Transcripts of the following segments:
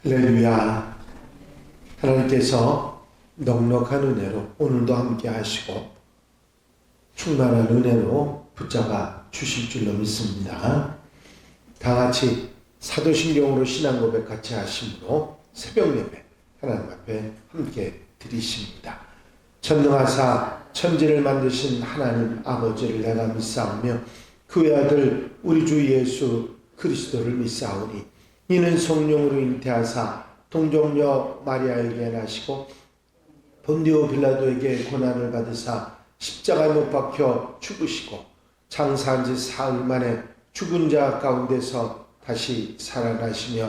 할렐루야. 하나님께서 넉넉한 은혜로 오늘도 함께 하시고 충만한 은혜로 붙잡아 주실 줄로 믿습니다. 다 같이 사도신경으로 신앙 고백 같이 하심으로 새벽 예배 하나님 앞에 함께 드리십니다. 전능하사 천지를 만드신 하나님 아버지를 내가 믿사오며 그의 아들 우리 주 예수 그리스도를 믿사오니 이는 성령으로 잉태하사 동정녀 마리아에게 나시고 본디오 빌라도에게 고난을 받으사 십자가에 못 박혀 죽으시고 장사한 지 사흘 만에 죽은 자 가운데서 다시 살아나시며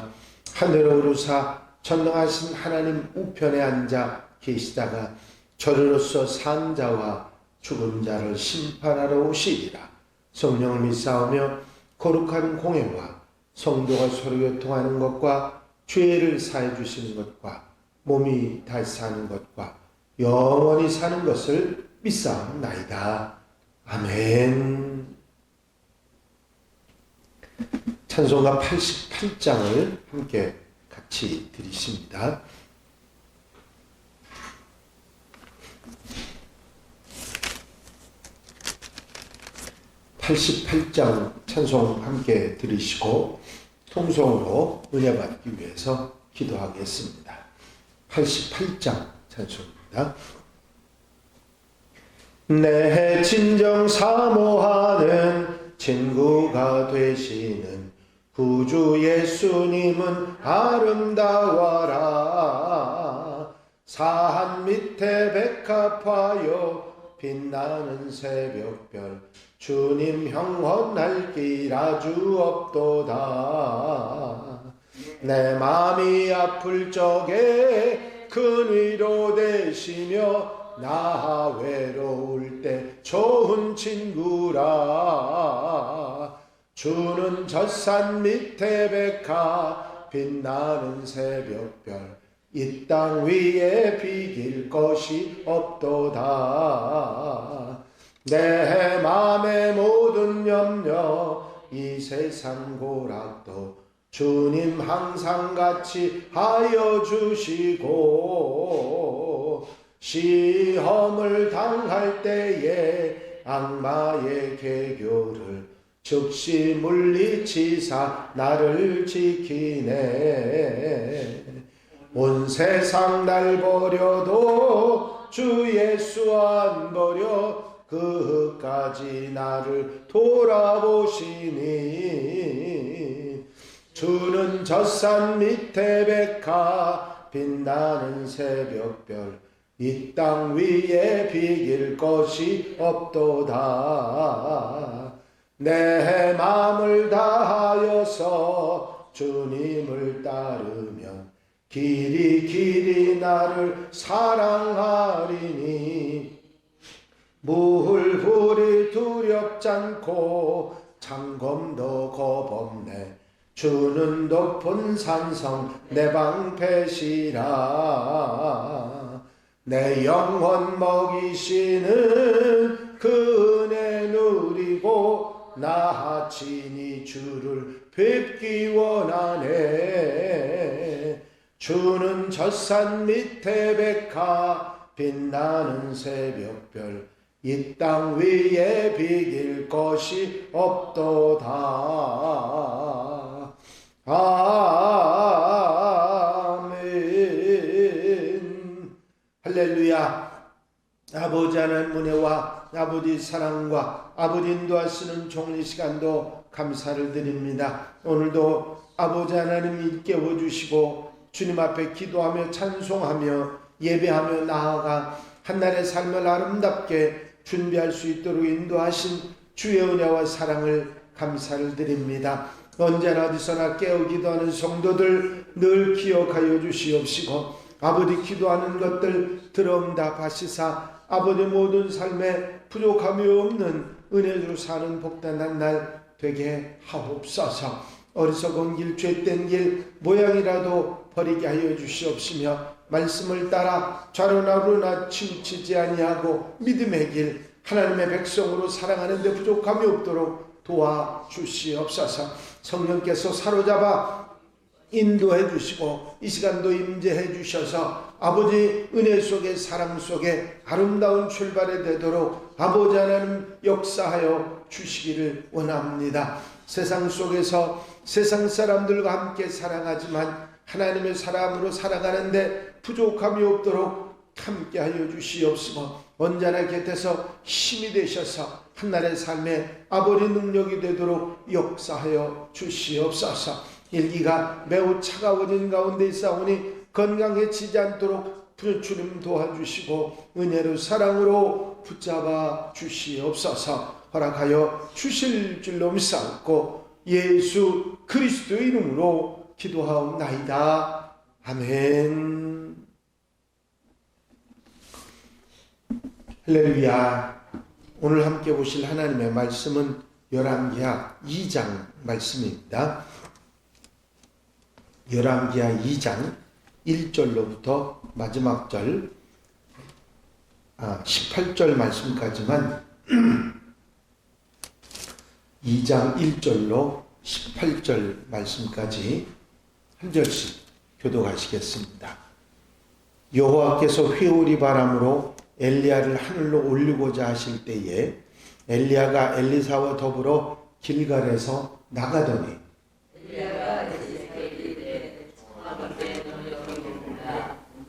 하늘로 오르사 전능하신 하나님 우편에 앉아 계시다가 저리로서 산 자와 죽은 자를 심판하러 오시리라. 성령을 믿사오며 거룩한 공회와 성도가 서로 교통하는 것과 죄를 사해 주시는 것과 몸이 다시 사는 것과 영원히 사는 것을 믿사옵나이다. 아멘. 찬송가 88장을 함께 같이 드리십니다. 88장 찬송 함께 들으시고 통성으로 은혜 받기 위해서 기도하겠습니다. 88장 찬송입니다. 내 진정 사모하는 친구가 되시는 구주 예수님은 아름다워라. 산 밑에 백합화요 빛나는 새벽별 주님 형언할 길 아주 없도다. 내 맘이 아플 적에 큰 위로 되시며 나 외로울 때 좋은 친구라. 주는 젖산 밑에 백합 빛나는 새벽별 이 땅 위에 비길 것이 없도다. 내 맘의 모든 염려 이 세상 고락도 주님 항상 같이 하여 주시고 시험을 당할 때에 악마의 계교를 즉시 물리치사 나를 지키네. 온 세상 날 버려도 주 예수 안 버려 그까지 나를 돌아보시니. 주는 젖산 밑에 백합 빛나는 새벽별 이 땅 위에 비길 것이 없도다. 내 마음을 다하여서 주님을 따르면 길이 나를 사랑하리니. 물불이 두렵지 않고 창검도 겁없네. 주는 높은 산성 내 방패시라. 내 영혼 먹이시는 그 은혜 누리고 나 친히 주를 뵙기 원하네. 주는 젖산 밑에 백합 빛나는 새벽별 이 땅 위에 비길 것이 없도다. 아멘. 할렐루야. 아버지 하나님 은혜와 아버지 사랑과 아버지 인도하시는 종일 시간도 감사를 드립니다. 오늘도 아버지 하나님 일깨워 주시고 주님 앞에 기도하며 찬송하며 예배하며 나아가 한날의 삶을 아름답게 준비할 수 있도록 인도하신 주의 은혜와 사랑을 감사를 드립니다. 언제나 어디서나 깨어 기도하는 성도들 늘 기억하여 주시옵시고 아버지 기도하는 것들 들어응답하시사 아버지 모든 삶에 부족함이 없는 은혜로 사는 복단한 날 되게 하옵소서. 어리석은 길 죄된 길 모양이라도 버리게 하여 주시옵시며 말씀을 따라 좌로나 우로나 치우치지 아니하고 믿음의 길 하나님의 백성으로 살아가는 데 부족함이 없도록 도와주시옵소서. 성령께서 사로잡아 인도해 주시고 이 시간도 임재해 주셔서 아버지 은혜 속에 사랑 속에 아름다운 출발이 되도록 아버지 하나님 역사하여 주시기를 원합니다. 세상 속에서 세상 사람들과 함께 살아가지만 하나님의 사람으로 살아가는데 부족함이 없도록 함께하여 주시옵시고 언제나 곁에서 힘이 되셔서 한날의 삶에 아버지 능력이 되도록 역사하여 주시옵소서. 일기가 매우 차가워진 가운데 있사오니 건강해지지 않도록 주님 도와주시고 은혜로 사랑으로 붙잡아 주시옵소서. 허락하여 주실 줄로 믿사옵고 예수 그리스도의 이름으로 기도하옵나이다. 아멘. 할렐루야. 오늘 함께 보실 하나님의 말씀은 열왕기하 2장 말씀입니다. 열왕기하 2장 1절로부터 마지막 절 18절 말씀까지만 2장 1절로 18절 말씀까지 한 절씩 교독하시겠습니다. 여호와께서 회오리 바람으로 엘리야를 하늘로 올리고자 하실 때에 엘리야가 엘리사와 더불어 길갈에서 나가더니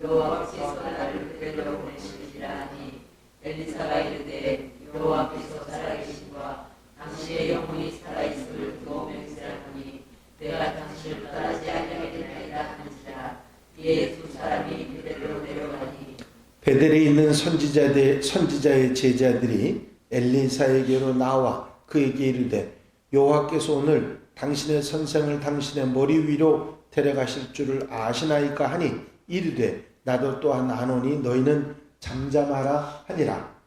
여호와께서 나를 그대로 보내시리라 하니 엘리사가 이르되 여호와께서 살아계심과 당신의 영혼이 살아있음을 두고 맹세하노니 내가 당신을 떠나지 아니하겠나이다 하는지라. 이에 두 사람이 그대로 내려가니 베델에 있는 선지자의 제자들이 엘리사에게로 나와 그에게 이르되 여호와께서 오늘 당신의 선생을 당신의 머리 위로 데려가실 줄을 아시나이까 하니 이르되 나도 또한 아노니 너희는 잠잠하라 하니라.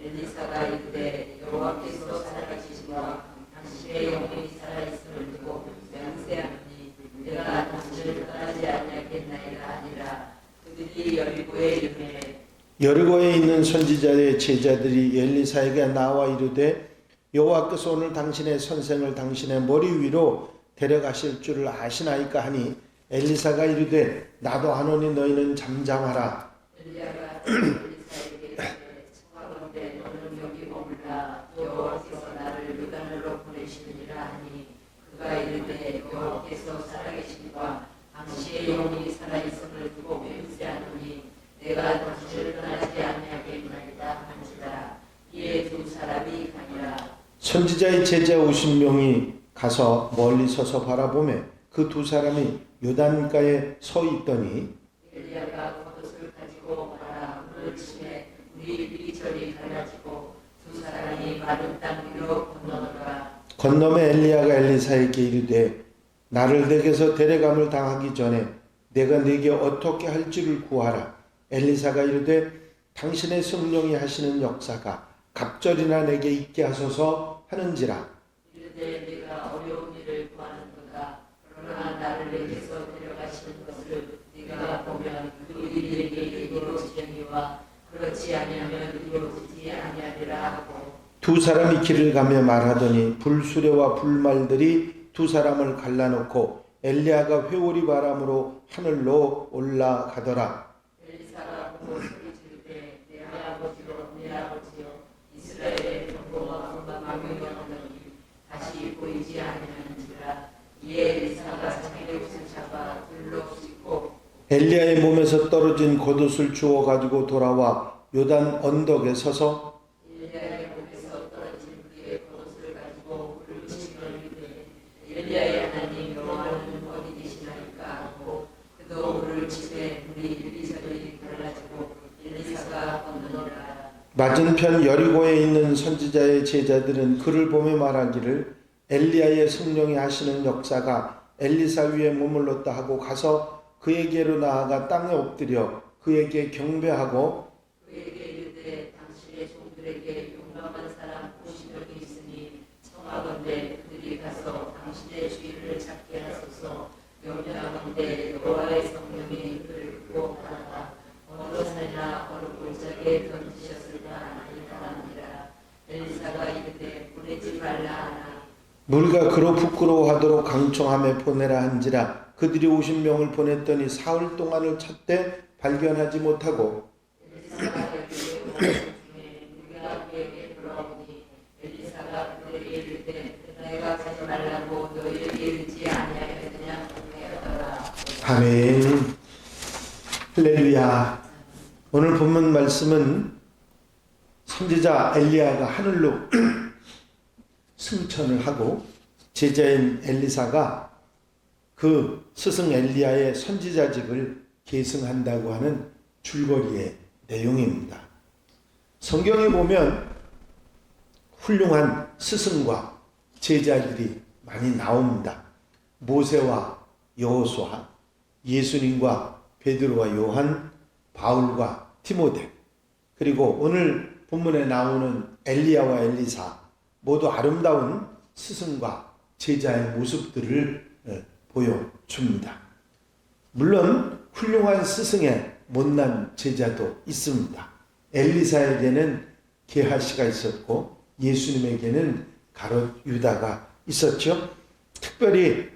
엘리사가 이르되 여호와께서 살아계시와 당신의 영혼이 살아있음을 두고 맹세하노니 내가 당신을 떠나지 아니하겠나이다 하니라. 그들이 여리고에 이르매 여리고에 있는 선지자의 제자들이 엘리사에게 나와 이르되 여호와께서 오늘 당신의 선생을 당신의 머리 위로 데려가실 줄을 아시나이까 하니 엘리사가 이르되 나도 아노니 너희는 잠잠하라. 엘리야가 엘리사에게 청하건대 너는 여기 머물라. 여호와께서 나를 요단으로 보내시느니라 하니 그가 이르되 여호와께서 살아계심과 당신의 영혼이 살아있음을 두고 맹세하노니 내가 당신을 떠나지 아니하겠나이다 한지라. 이에 두 사람이 가니라. 선지자의 제자 50명이 가서 멀리 서서 바라보매 그 두 사람이 요단가에 서 있더니 엘리야가 겉옷을 가지고 가라. 오늘 침에 우리 이리저리 갈라지고 두 사람이 마른 땅 위로 건너더라. 건너매 엘리야가 엘리사에게 이르되 나를 내게서 데려감을 당하기 전에 내가 네게 어떻게 할지를 구하라. 엘리사가 이르되 당신의 성령이 하시는 역사가 갑절이나 내게 있게 하소서 하는지라. 이르되 네가 어려운 일을 구하는도다. 그러나 나를 내게서 데려가시는 것을 네가 보면 그 일이 내게 이루어지려니와 그렇지 아니하면 이루어지지 아니하리라 하고. 두 사람이 길을 가며 말하더니 불수레와 불말들이 두 사람을 갈라놓고 엘리야가 회오리 바람으로 하늘로 올라가더라. 엘리사가 보고 소리 지르되 내 아버지여 내 아버지여 이스라엘의 경고와 망명하더니 다시 보이지 아니하는지라. 이에 엘리사가 자기의 옷을 잡아 둘로 씻고 엘리야의 몸에서 떨어진 겉옷을 주워 가지고 돌아와 요단 언덕에 서서 엘리야의 몸에서 떨어진 그의 겉옷을 가지고 물을 치더니 엘리야의 하나님 여호와는 어디 계시나이까 하고 그도 물을 치되 물이 이리저리 갈라지고 엘리사가 건너니라. 맞은편 여리고에 있는 선지자의 제자들은 그를 보며 말하기를 엘리야의 성령이 하시는 역사가 엘리사 위에 머물렀다 하고 가서 그에게로 나아가 땅에 엎드려 그에게 경배하고 그에게 이르되 당신의 종들에게 용감한 사람 50명이 있으니 청하건대 그들이 가서 당신의 주의를 찾게 하소서. 명령하건대 여호와의 성령이 그를 구원하라. 어느 산이나 어느 골짜기에 던지셨을까 우리가 그로 부끄러워하도록 강청함에 보내라 한지라 그들이 50명을 보냈더니 사흘 동안을 찾되 발견하지 못하고 엘리사가 그에게 우리가 그에게 돌아오니 엘리사가 그들에게 이르되 내가 가지 말라고 너희에게 이르지 아니하였느냐 하였더라. 아멘. 할렐루야. 오늘 본문 말씀은 선지자 엘리야가 하늘로 승천을 하고 제자인 엘리사가 그 스승 엘리야의 선지자직을 계승한다고 하는 줄거리의 내용입니다. 성경에 보면 훌륭한 스승과 제자들이 많이 나옵니다. 모세와 여호수아, 예수님과 베드로와 요한, 바울과 디모데, 그리고 오늘 본문에 나오는 엘리야와 엘리사, 모두 아름다운 스승과 제자의 모습들을 보여줍니다. 물론 훌륭한 스승의 못난 제자도 있습니다. 엘리사에게는 게하시가 있었고 예수님에게는 가롯 유다가 있었죠. 특별히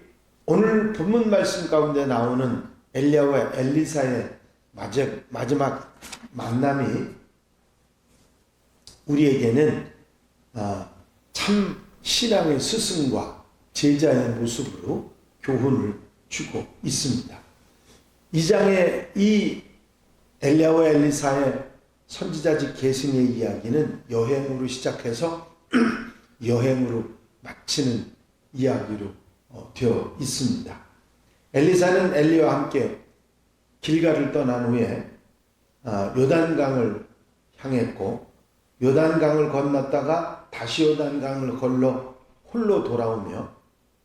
오늘 본문 말씀 가운데 나오는 엘리야와 엘리사의 마지막 만남이 우리에게는 참 신앙의 스승과 제자의 모습으로 교훈을 주고 있습니다. 2장의 이 엘리야와 엘리사의 선지자직 계승의 이야기는 여행으로 시작해서 여행으로 마치는 이야기로 되어 있습니다. 엘리사는 엘리야와 함께 길가를 떠난 후에 요단강을 향했고 요단강을 건넜다가 다시 요단강을 건너 홀로 돌아오며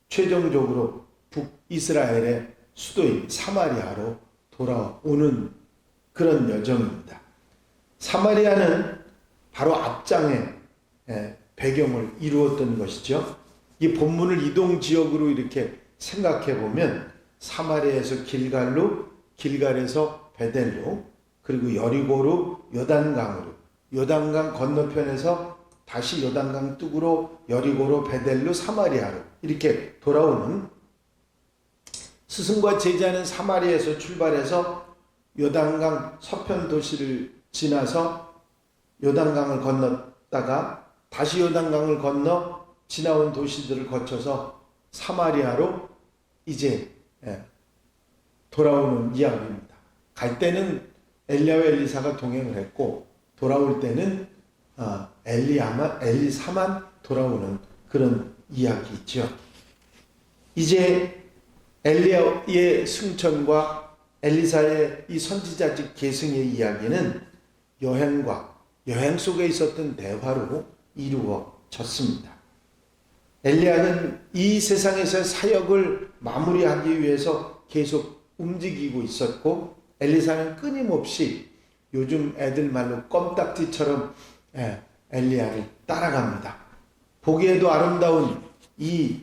최종적으로 북이스라엘의 수도인 사마리아로 돌아오는 그런 여정입니다. 사마리아는 바로 앞장의 배경을 이루었던 것이죠. 이 본문을 이동 지역으로 이렇게 생각해 보면 사마리아에서 길갈로, 길갈에서 베델로, 그리고 여리고로 요단강으로, 요단강 건너편에서 다시 요단강 뚝으로 여리고로, 베델로, 사마리아로 이렇게 돌아오는, 스승과 제자는 사마리아에서 출발해서 요단강 서편 도시를 지나서 요단강을 건넜다가 다시 요단강을 건너 지나온 도시들을 거쳐서 사마리아로 이제 돌아오는 이야기입니다. 갈 때는 엘리야와 엘리사가 동행을 했고 돌아올 때는 엘리사만 돌아오는 그런 이야기죠. 이제 엘리야의 승천과 엘리사의 이 선지자직 계승의 이야기는 여행 속에 있었던 대화로 이루어졌습니다. 엘리야는 이 세상에서 사역을 마무리하기 위해서 계속 움직이고 있었고 엘리사는 끊임없이 요즘 애들 말로 껌딱지처럼 엘리야를 따라갑니다. 보기에도 아름다운 이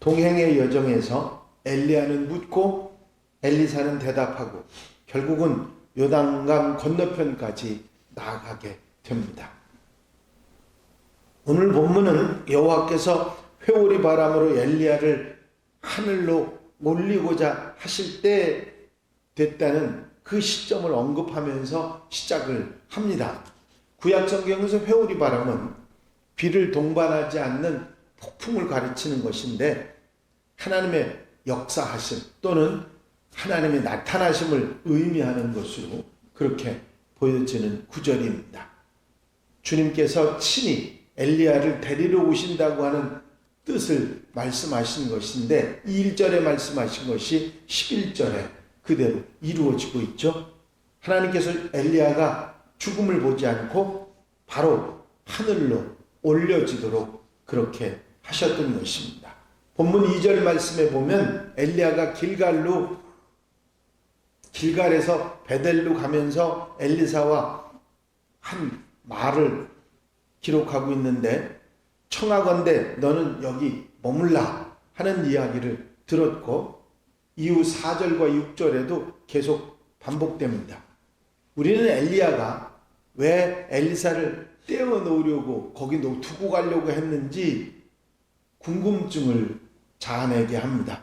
동행의 여정에서 엘리야는 묻고 엘리사는 대답하고 결국은 요단강 건너편까지 나아가게 됩니다. 오늘 본문은 여호와께서 회오리 바람으로 엘리야를 하늘로 올리고자 하실 때 됐다는 그 시점을 언급하면서 시작을 합니다. 구약 성경에서 회오리 바람은 비를 동반하지 않는 폭풍을 가르치는 것인데 하나님의 역사하심 또는 하나님의 나타나심을 의미하는 것으로 그렇게 보여지는 구절입니다. 주님께서 친히 엘리야를 데리러 오신다고 하는 뜻을 말씀하신 것인데 이 1절에 말씀하신 것이 11절에 그대로 이루어지고 있죠. 하나님께서 엘리야가 죽음을 보지 않고 바로 하늘로 올려지도록 그렇게 하셨던 것입니다. 본문 2절 말씀에 보면 엘리야가 길갈에서 베델로 가면서 엘리사와 한 말을 기록하고 있는데 청하건대 너는 여기 머물라 하는 이야기를 들었고 이후 4절과 6절에도 계속 반복됩니다. 우리는 엘리야가 왜 엘리사를 떼어 놓으려고 거기 두고 가려고 했는지 궁금증을 자아내게 합니다.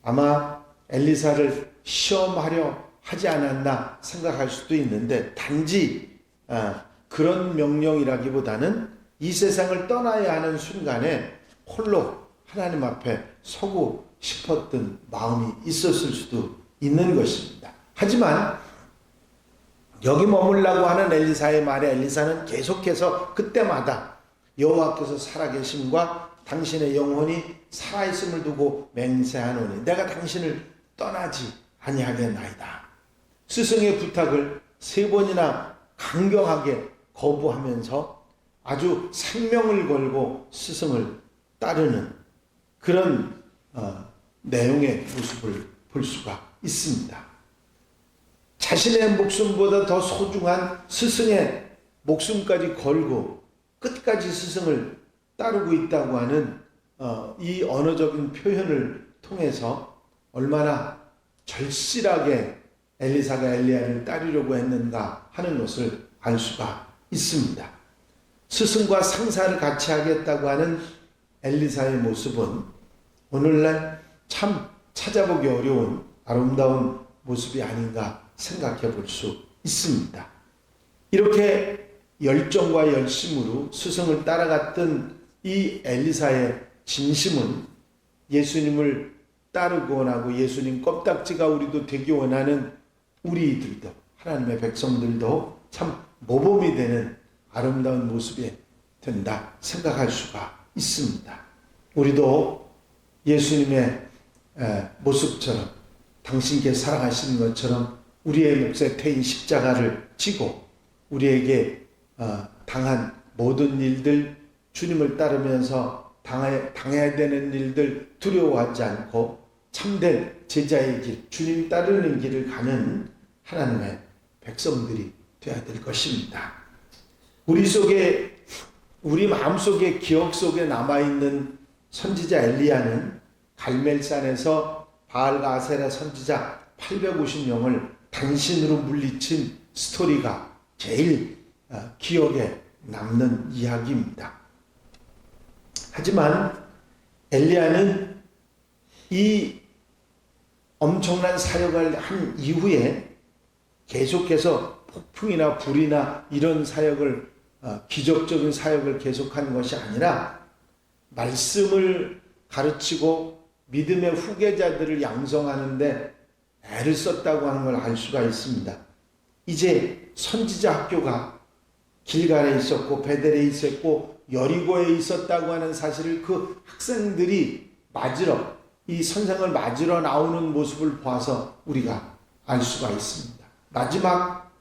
아마 엘리사를 시험하려 하지 않았나 생각할 수도 있는데 단지 그런 명령이라기보다는 이 세상을 떠나야 하는 순간에 홀로 하나님 앞에 서고 싶었던 마음이 있었을 수도 있는 것입니다. 하지만 여기 머물라고 하는 엘리사의 말에 엘리사는 계속해서 그때마다 여호와께서 살아계심과 당신의 영혼이 살아있음을 두고 맹세하노니 내가 당신을 떠나지 아니하겠나이다. 스승의 부탁을 3번이나 강경하게 거부하면서 아주 생명을 걸고 스승을 따르는 그런 내용의 모습을 볼 수가 있습니다. 자신의 목숨보다 더 소중한 스승의 목숨까지 걸고 끝까지 스승을 따르고 있다고 하는 이 언어적인 표현을 통해서 얼마나 절실하게 엘리사가 엘리야를 따르려고 했는가 하는 것을 알 수가 있습니다. 스승과 상사를 같이 하겠다고 하는 엘리사의 모습은 오늘날 참 찾아보기 어려운 아름다운 모습이 아닌가 생각해 볼 수 있습니다. 이렇게 열정과 열심으로 스승을 따라갔던 이 엘리사의 진심은 예수님을 따르고 원하고 예수님 껍딱지가 우리도 되기 원하는 우리들도 하나님의 백성들도 참 모범이 되는 아름다운 모습이 된다 생각할 수가 있습니다. 우리도 예수님의 모습처럼 당신께 사랑하시는 것처럼 우리의 몫에 태인 십자가를 지고 우리에게 당한 모든 일들 주님을 따르면서 당해야 되는 일들 두려워하지 않고 참된 제자의 길, 주님 따르는 길을 가는 하나님의 백성들이 되어야 될 것입니다. 우리 마음속에 기억 속에 남아있는 선지자 엘리야는 갈멜산에서 바알과 아세라 선지자 850명을 단신으로 물리친 스토리가 제일 기억에 남는 이야기입니다. 하지만 엘리야는 이 엄청난 사역을 한 이후에 계속해서 폭풍이나 불이나 이런 사역을 기적적인 사역을 계속한 것이 아니라 말씀을 가르치고 믿음의 후계자들을 양성하는데 애를 썼다고 하는 걸 알 수가 있습니다. 이제 선지자 학교가 길갈에 있었고 베델에 있었고 여리고에 있었다고 하는 사실을 그 학생들이 맞으러 이 선생을 맞으러 나오는 모습을 봐서 우리가 알 수가 있습니다. 마지막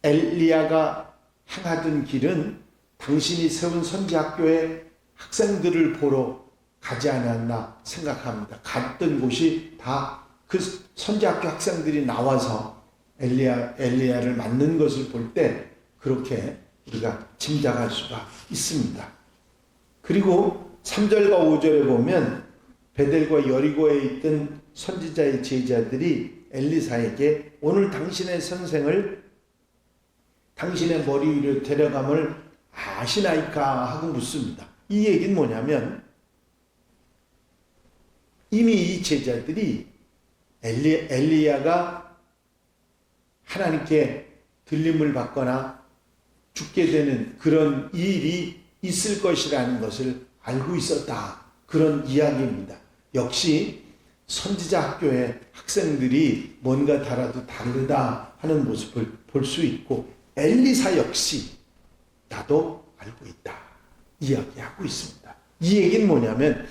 엘리야가 향하던 길은 당신이 세운 선지학교에 학생들을 보러 가지 않았나 생각합니다. 갔던 곳이 다 그 선지학교 학생들이 나와서 엘리야를 맞는 것을 볼 때 그렇게 우리가 짐작할 수가 있습니다. 그리고 3절과 5절에 보면 베델과 여리고에 있던 선지자의 제자들이 엘리사에게 오늘 당신의 선생을 당신의 머리 위로 데려감을 아시나이까 하고 묻습니다. 이 얘기는 뭐냐면 이미 이 제자들이 엘리야가 하나님께 들림을 받거나 죽게 되는 그런 일이 있을 것이라는 것을 알고 있었다. 그런 이야기입니다. 역시 선지자 학교의 학생들이 뭔가 달아도 다르다 하는 모습을 볼 수 있고 엘리사 역시 나도 알고 있다. 이야기하고 있습니다. 이 얘기는 뭐냐면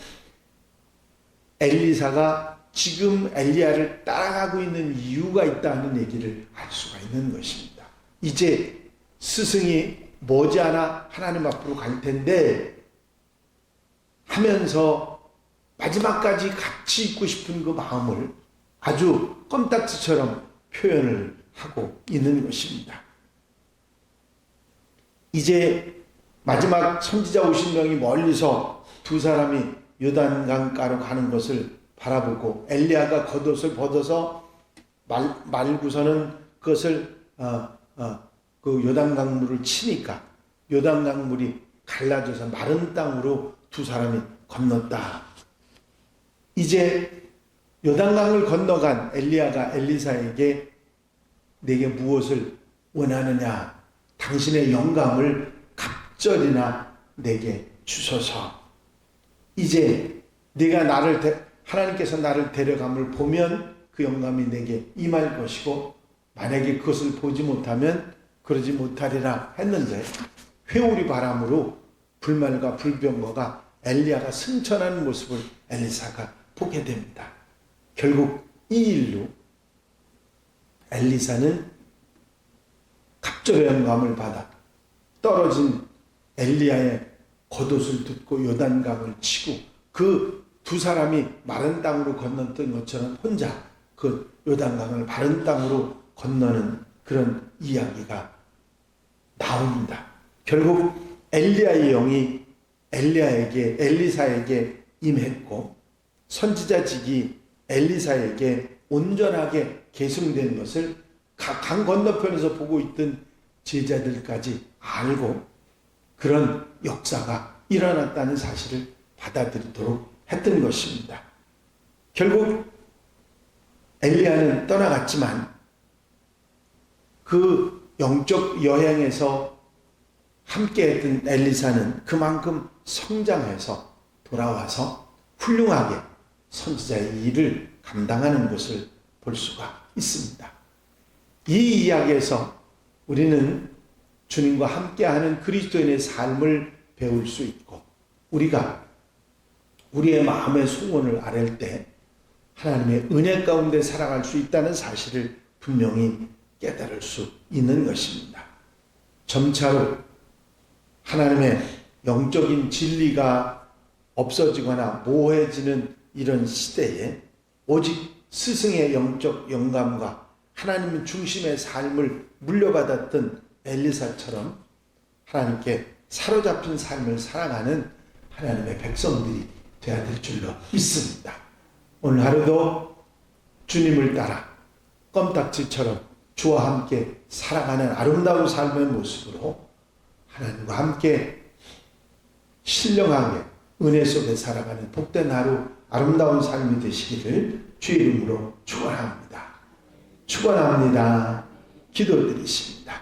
엘리사가 지금 엘리야를 따라가고 있는 이유가 있다는 얘기를 알 수가 있는 것입니다. 이제 스승이 머지않아 하나님 앞으로 갈 텐데 하면서 마지막까지 같이 있고 싶은 그 마음을 아주 껌딱지처럼 표현을 하고 있는 것입니다. 이제 마지막 선지자 50명이 멀리서 두 사람이 요단강가로 가는 것을 바라보고 엘리야가 겉옷을 벗어서 말고서는 그것을 그 요단강물을 치니까 요단강물이 갈라져서 마른 땅으로 두 사람이 건넜다. 이제 요단강을 건너간 엘리야가 엘리사에게 내게 무엇을 원하느냐? 당신의 영감을 갑절이나 내게 주소서. 이제 하나님께서 나를 데려감을 보면 그 영감이 내게 임할 것이고, 만약에 그것을 보지 못하면 그러지 못하리라 했는데, 회오리 바람으로 불말과 불병거가 엘리야가 승천하는 모습을 엘리사가 보게 됩니다. 결국 이 일로 엘리사는 갑절의 영감을 받아 떨어진 엘리야의 겉옷을 듣고 요단강을 치고 그 두 사람이 마른 땅으로 건넜던 것처럼 혼자 그 요단강을 마른 땅으로 건너는 그런 이야기가 나옵니다. 결국 엘리야의 영이 엘리사에게 임했고, 선지자직이 엘리사에게 온전하게 계승된 것을 강 건너편에서 보고 있던 제자들까지 알고 그런 역사가 일어났다는 사실을 받아들이도록 했던 것입니다. 결국 엘리야는 떠나갔지만 그 영적 여행에서 함께했던 엘리사는 그만큼 성장해서 돌아와서 훌륭하게 선지자의 일을 감당하는 것을 볼 수가 있습니다. 이 이야기에서 우리는 주님과 함께하는 그리스도인의 삶을 배울 수 있고, 우리가 우리의 마음의 소원을 아랠 때 하나님의 은혜 가운데 살아갈 수 있다는 사실을 분명히 깨달을 수 있는 것입니다. 점차로 하나님의 영적인 진리가 없어지거나 모호해지는 이런 시대에 오직 스승의 영적 영감과 하나님 중심의 삶을 물려받았던 엘리사처럼 하나님께 사로잡힌 삶을 살아가는 하나님의 백성들이 되어야 될 줄로 믿습니다. 오늘 하루도 주님을 따라 껌딱지처럼 주와 함께 살아가는 아름다운 삶의 모습으로 하나님과 함께 신령하게 은혜 속에 살아가는 복된 하루, 아름다운 삶이 되시기를 주의 이름으로 축원합니다. 축원합니다. 기도드리십니다.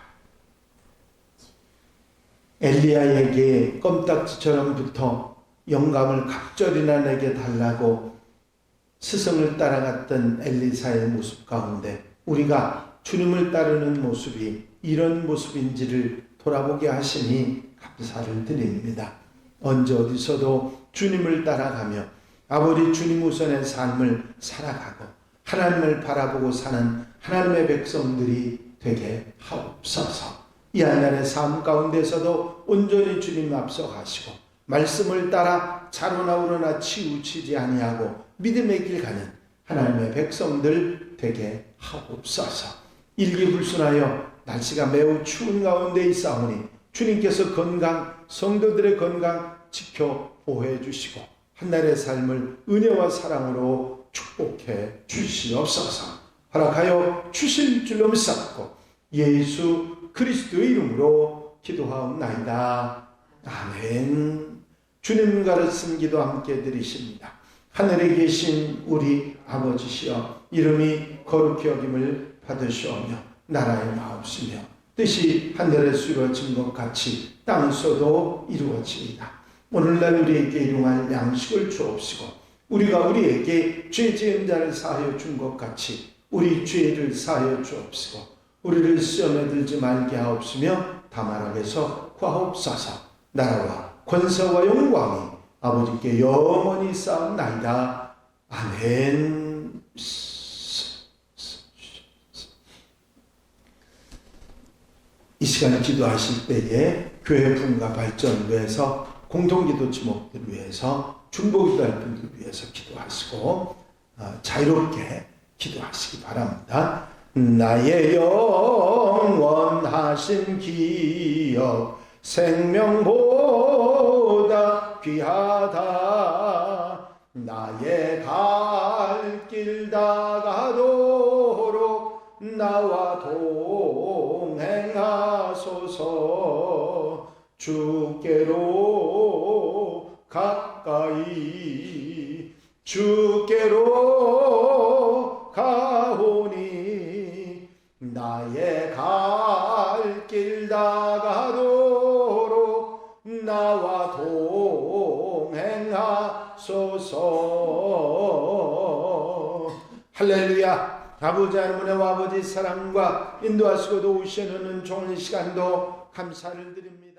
엘리야에게 껌딱지처럼부터 영감을 갑절이나 내게 달라고 스승을 따라갔던 엘리사의 모습 가운데 우리가 주님을 따르는 모습이 이런 모습인지를 돌아보게 하시니 감사를 드립니다. 언제 어디서도 주님을 따라가며 아버지 주님 우선의 삶을 살아가고 하나님을 바라보고 사는 하나님의 백성들이 되게 하옵소서. 이 한날의 삶 가운데서도 온전히 주님 앞서가시고 말씀을 따라 자로나 우러나 치우치지 아니하고 믿음의 길 가는 하나님의 백성들 되게 하옵소서. 일기불순하여 날씨가 매우 추운 가운데 있사오니 주님께서 건강, 성도들의 건강 지켜 보호해 주시고 한날의 삶을 은혜와 사랑으로 축복해 주시옵소서. 허락하여 주실 줄로 믿사옵고 예수 그리스도의 이름으로 기도하옵나이다. 아멘. 주님 가르친 기도 함께 드리십니다. 하늘에 계신 우리 아버지시여, 이름이 거룩히 여김을 받으시오며 나라의 마옵시며 뜻이 하늘에서 이루어진 것 같이 땅에서도 이루어지이다. 오늘날 우리에게 일용할 양식을 주옵시고 우리가 우리에게 죄 지은 자를 사하여 준 것 같이 우리 죄를 사하여 주옵시고 우리를 시험에 들지 말게 하옵시며 다만 악에서 구하옵소서. 나라와 권세와 영광이 아버지께 영원히 쌓옵나이다. 아멘. 이 시간에 기도하실 때에 교회 분과 발전을 위해서 공동기도 지목들을 위해서 중보기도할 분들 위해서 기도하시고 자유롭게 기도하시기 바랍니다. 나의 영원하신 기억 생명보다 귀하다. 나의 갈 길 다가도록 나와 동행하소서. 주께로 가까이 주께로 가오니 나의 갈 길 다가도록 나와 동행하소서. 할렐루야. 아버지 하나님 은혜와 아버지 사랑과 인도하시고 도우시는 종의 시간도 감사를 드립니다.